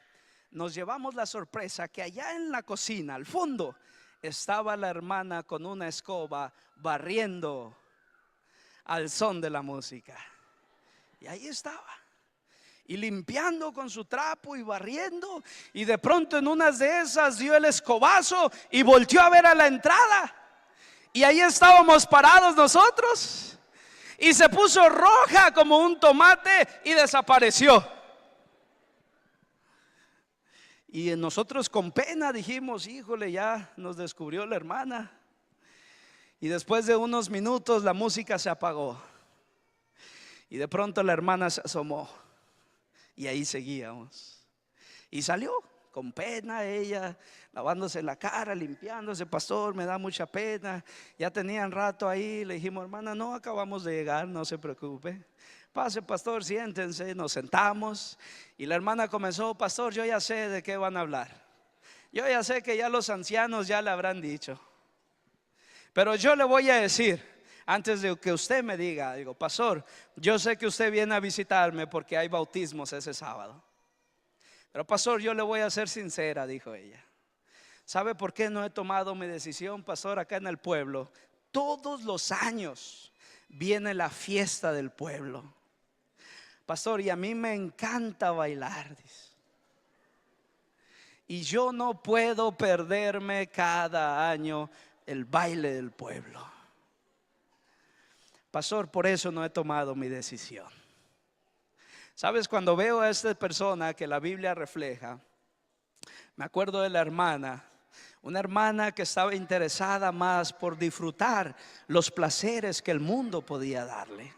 nos llevamos la sorpresa que allá en la cocina, al fondo, estaba la hermana con una escoba barriendo al son de la música. Y ahí estaba, y limpiando con su trapo y barriendo. Y de pronto en unas de esas dio el escobazo y volteó a ver a la entrada. Y ahí estábamos parados nosotros. Y se puso roja como un tomate y desapareció. Y nosotros con pena dijimos: híjole, ya nos descubrió la hermana. Y después de unos minutos la música se apagó. Y de pronto la hermana se asomó. Y ahí seguíamos. Y salió con pena ella, lavándose la cara, limpiándose: pastor, me da mucha pena. Ya tenían rato ahí. Le dijimos: hermana, no, acabamos de llegar, no se preocupe. Pase, pastor, siéntense. Nos sentamos y la hermana comenzó: pastor, yo ya sé de qué van a hablar. Yo ya sé que ya los ancianos ya le habrán dicho. Pero yo le voy a decir, antes de que usted me diga, digo: pastor, yo sé que usted viene a visitarme porque hay bautismos ese sábado. Pero pastor, yo le voy a ser sincera, dijo ella. ¿Sabe por qué no he tomado mi decisión, pastor? Acá en el pueblo, todos los años viene la fiesta del pueblo, pastor, y a mí me encanta bailar, dice. Y yo no puedo perderme cada año el baile del pueblo. Pastor, por eso no he tomado mi decisión. Sabes, cuando veo a esta persona que la Biblia refleja, me acuerdo de la hermana, una hermana que estaba interesada más por disfrutar los placeres que el mundo podía darle.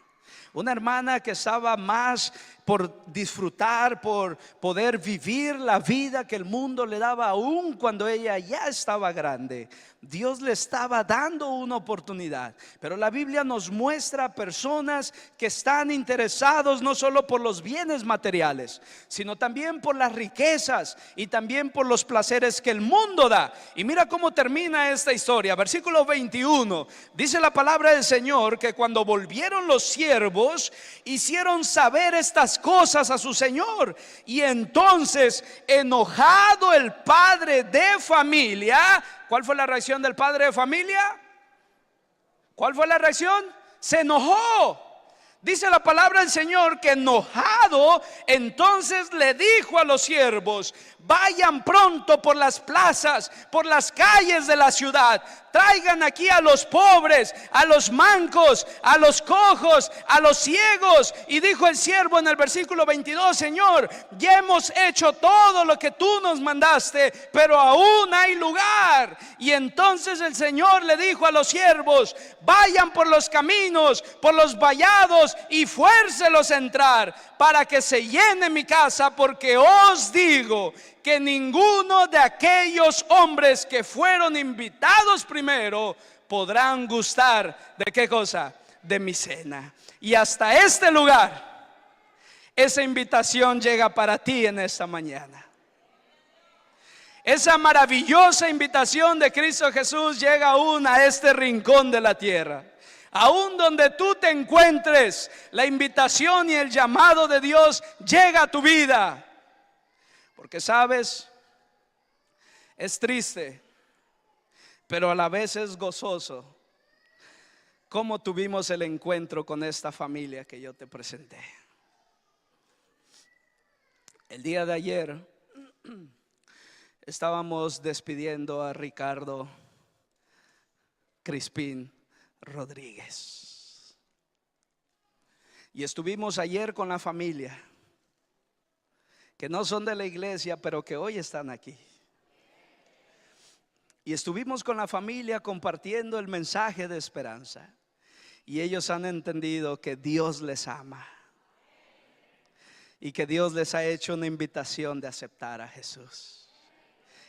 Una hermana que estaba más por disfrutar, por poder vivir la vida que el mundo le daba, aún cuando ella ya estaba grande. Dios le estaba dando una oportunidad. Pero la Biblia nos muestra personas que están interesados no solo por los bienes materiales, sino también por las riquezas y también por los placeres que el mundo da. Y mira cómo termina esta historia. Versículo 21, dice la palabra del Señor que cuando volvieron los siervos, hicieron saber estas cosas a su señor. Y entonces, enojado el padre de familia, ¿cuál fue la reacción del padre de familia? ¿Cuál fue la reacción? Se enojó. Dice la palabra del Señor que enojado, entonces le dijo a los siervos: vayan pronto por las plazas, por las calles de la ciudad, traigan aquí a los pobres, a los mancos, a los cojos, a los ciegos. Y dijo el siervo en el versículo 22: Señor, ya hemos hecho todo lo que tú nos mandaste, pero aún hay lugar. Y entonces el Señor le dijo a los siervos: vayan por los caminos, por los vallados, y fuércelos a entrar, para que se llene mi casa, porque os digo que ninguno de aquellos hombres que fueron invitados primero podrán gustar de ¿qué cosa? De mi cena. Y hasta este lugar, esa invitación llega para ti en esta mañana. Esa maravillosa invitación de Cristo Jesús llega aún a este rincón de la tierra. Aún donde tú te encuentres, la invitación y el llamado de Dios llega a tu vida. Porque sabes, es triste, pero a la vez es gozoso cómo tuvimos el encuentro con esta familia que yo te presenté. El día de ayer estábamos despidiendo a Ricardo Crispín Rodríguez. Y estuvimos ayer con la familia, que no son de la iglesia, pero que hoy están aquí. Y estuvimos con la familia compartiendo el mensaje de esperanza. Y ellos han entendido que Dios les ama y que Dios les ha hecho una invitación de aceptar a Jesús.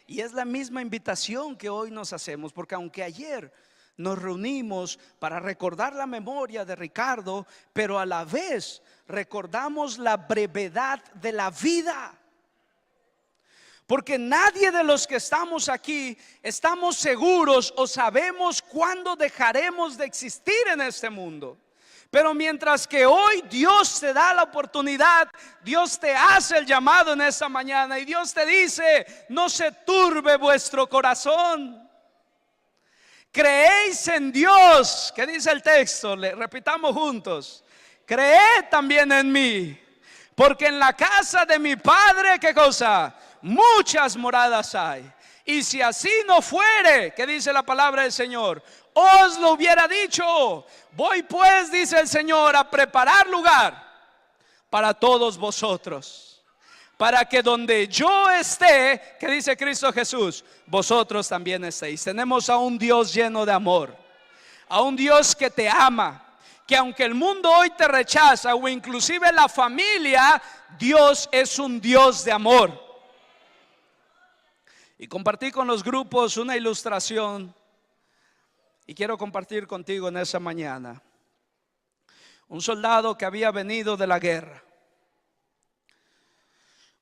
Y es la misma invitación que hoy nos hacemos, porque aunque ayer nos reunimos para recordar la memoria de Ricardo, pero a la vez recordamos la brevedad de la vida. Porque nadie de los que estamos aquí estamos seguros o sabemos cuándo dejaremos de existir en este mundo. Pero mientras que hoy Dios te da la oportunidad, Dios te hace el llamado en esta mañana y Dios te dice: no se turbe vuestro corazón. Creéis en Dios. ¿Qué dice el texto? Le repitamos juntos: creed también en mí, porque en la casa de mi Padre, ¿qué cosa? Muchas moradas hay. Y si así no fuere, ¿qué dice la palabra del Señor? Os lo hubiera dicho. Voy pues, dice el Señor, a preparar lugar para todos vosotros, para que donde yo esté, ¿qué dice Cristo Jesús? Vosotros también estéis. Tenemos a un Dios lleno de amor, a un Dios que te ama, que aunque el mundo hoy te rechaza, o inclusive la familia, Dios es un Dios de amor. Y compartí con los grupos una ilustración, y quiero compartir contigo en esa mañana. Un soldado que había venido de la guerra,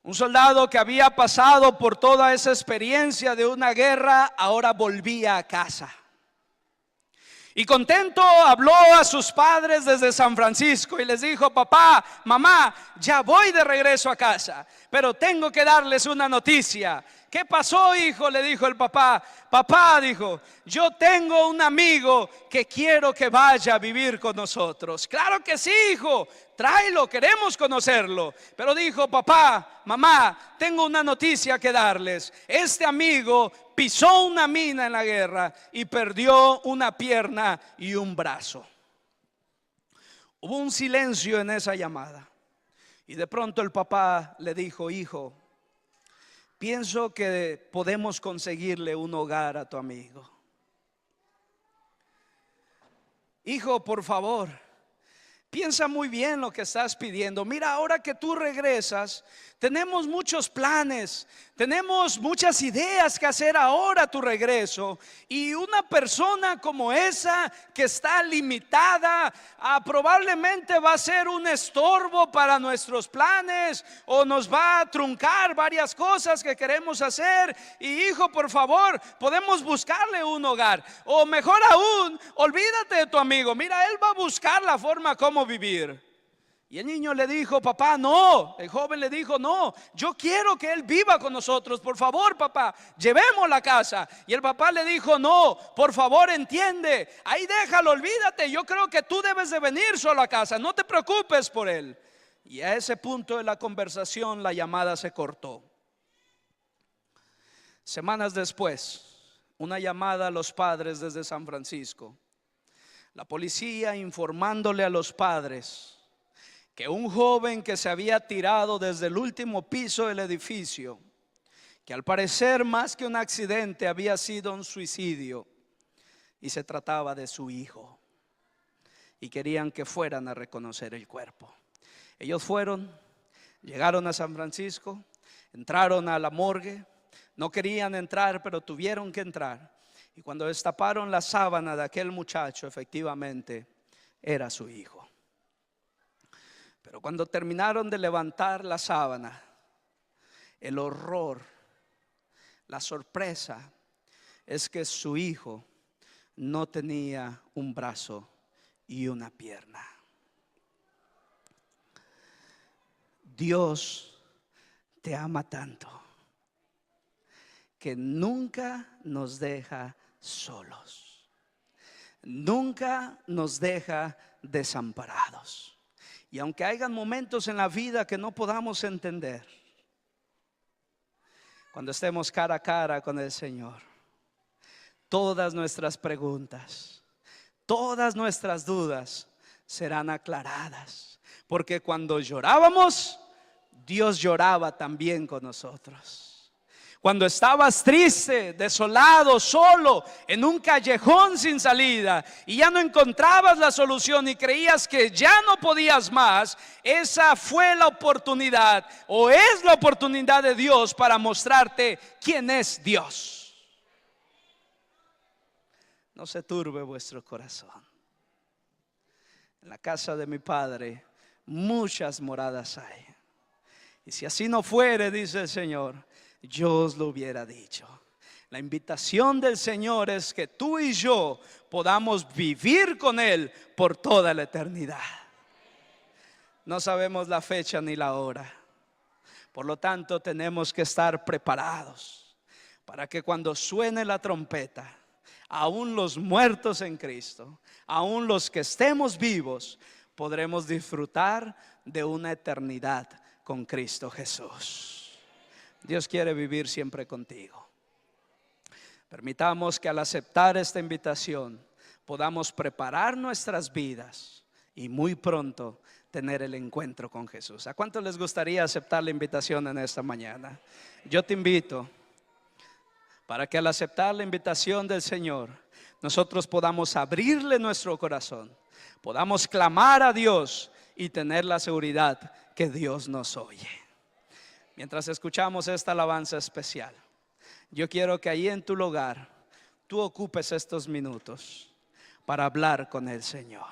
un soldado que había pasado por toda esa experiencia de una guerra, ahora volvía a casa. Y contento habló a sus padres desde San Francisco y les dijo: papá, mamá, ya voy de regreso a casa, pero tengo que darles una noticia. ¿Qué pasó, hijo?, le dijo el papá. Papá, dijo, yo tengo un amigo que quiero que vaya a vivir con nosotros. Claro que sí, hijo, tráelo, queremos conocerlo. Pero dijo: papá, mamá, tengo una noticia que darles. Este amigo pisó una mina en la guerra y perdió una pierna y un brazo. Hubo un silencio en esa llamada y de pronto el papá le dijo: hijo, pienso que podemos conseguirle un hogar a tu amigo. Hijo, por favor, piensa muy bien lo que estás pidiendo. Mira, ahora que tú regresas, tenemos muchos planes, tenemos muchas ideas que hacer ahora a tu regreso. Y una persona como esa que está limitada, probablemente va a ser un estorbo para nuestros planes o nos va a truncar varias cosas que queremos hacer. Y hijo, por favor, podemos buscarle un hogar. O mejor aún, olvídate de tu amigo. Mira, él va a buscar la forma como vivir. Y el niño le dijo: papá, no. El joven le dijo: no, yo quiero que él viva con nosotros. Por favor, papá, llevemos la casa. Y el papá le dijo: no, por favor, entiende. Ahí déjalo, olvídate. Yo creo que tú debes de venir solo a casa. No te preocupes por él. Y a ese punto de la conversación la llamada se cortó. Semanas después, una llamada a los padres desde San Francisco. La policía informándole a los padres que un joven que se había tirado desde el último piso del edificio, que al parecer más que un accidente había sido un suicidio, y se trataba de su hijo, y querían que fueran a reconocer el cuerpo. Ellos fueron, llegaron a San Francisco, entraron a la morgue. No querían entrar, pero tuvieron que entrar. Y cuando destaparon la sábana de aquel muchacho, efectivamente era su hijo. Pero cuando terminaron de levantar la sábana, el horror, la sorpresa es que su hijo no tenía un brazo y una pierna. Dios te ama tanto que nunca nos deja solos. nunca nos deja desamparados. Y aunque hayan momentos en la vida que no podamos entender, cuando estemos cara a cara con el Señor, todas nuestras preguntas, todas nuestras dudas serán aclaradas. Porque cuando llorábamos, Dios lloraba también con nosotros. Cuando estabas triste, desolado, solo, en un callejón sin salida y ya no encontrabas la solución y creías que ya no podías más, esa fue la oportunidad, o es la oportunidad de Dios para mostrarte quién es Dios. No se turbe vuestro corazón. En la casa de mi Padre muchas moradas hay. Y si así no fuere, dice el Señor, yo os lo hubiera dicho. La invitación del Señor es que tú y yo podamos vivir con Él por toda la eternidad. No sabemos la fecha ni la hora. Por lo tanto, tenemos que estar preparados para que cuando suene la trompeta, aún los muertos en Cristo, aún los que estemos vivos, podremos disfrutar de una eternidad con Cristo Jesús. Dios quiere vivir siempre contigo. Permitamos que al aceptar esta invitación podamos preparar nuestras vidas y muy pronto tener el encuentro con Jesús. ¿A cuántos les gustaría aceptar la invitación en esta mañana? Yo te invito para que al aceptar la invitación del Señor, nosotros podamos abrirle nuestro corazón, podamos clamar a Dios y tener la seguridad que Dios nos oye. Mientras escuchamos esta alabanza especial, yo quiero que ahí en tu lugar tú ocupes estos minutos para hablar con el Señor.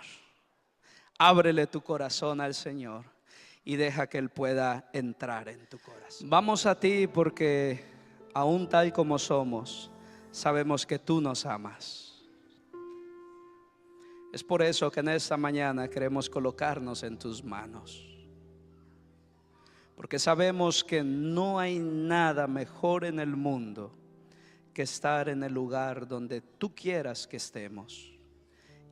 Ábrele tu corazón al Señor y deja que Él pueda entrar en tu corazón. Vamos a ti porque aún tal como somos, sabemos que tú nos amas. Es por eso que en esta mañana queremos colocarnos en tus manos. Porque sabemos que no hay nada mejor en el mundo que estar en el lugar donde tú quieras que estemos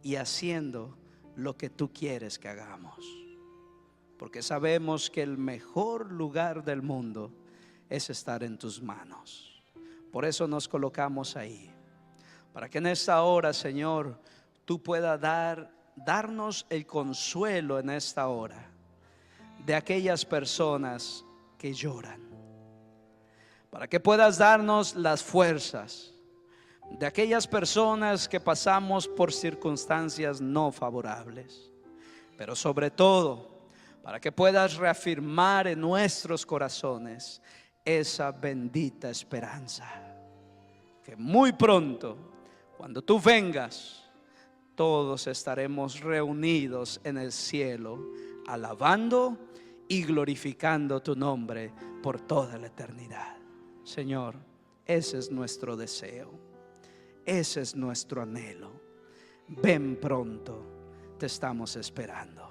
y haciendo lo que tú quieres que hagamos. Porque sabemos que el mejor lugar del mundo es estar en tus manos. Por eso nos colocamos ahí, para que en esta hora, Señor, tú puedas darnos el consuelo en esta hora de aquellas personas que lloran, para que puedas darnos las fuerzas de aquellas personas que pasamos por circunstancias no favorables, pero sobre todo para que puedas reafirmar en nuestros corazones esa bendita esperanza, que muy pronto, cuando tú vengas, todos estaremos reunidos en el cielo, alabando y glorificando tu nombre por toda la eternidad. Señor, ese es nuestro deseo, ese es nuestro anhelo. Ven pronto, te estamos esperando.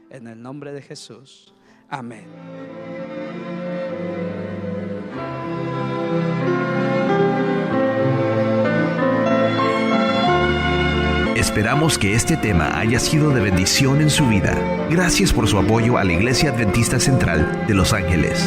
En el nombre de Jesús, amén. Esperamos que este tema haya sido de bendición en su vida. Gracias por su apoyo a la Iglesia Adventista Central de Los Ángeles.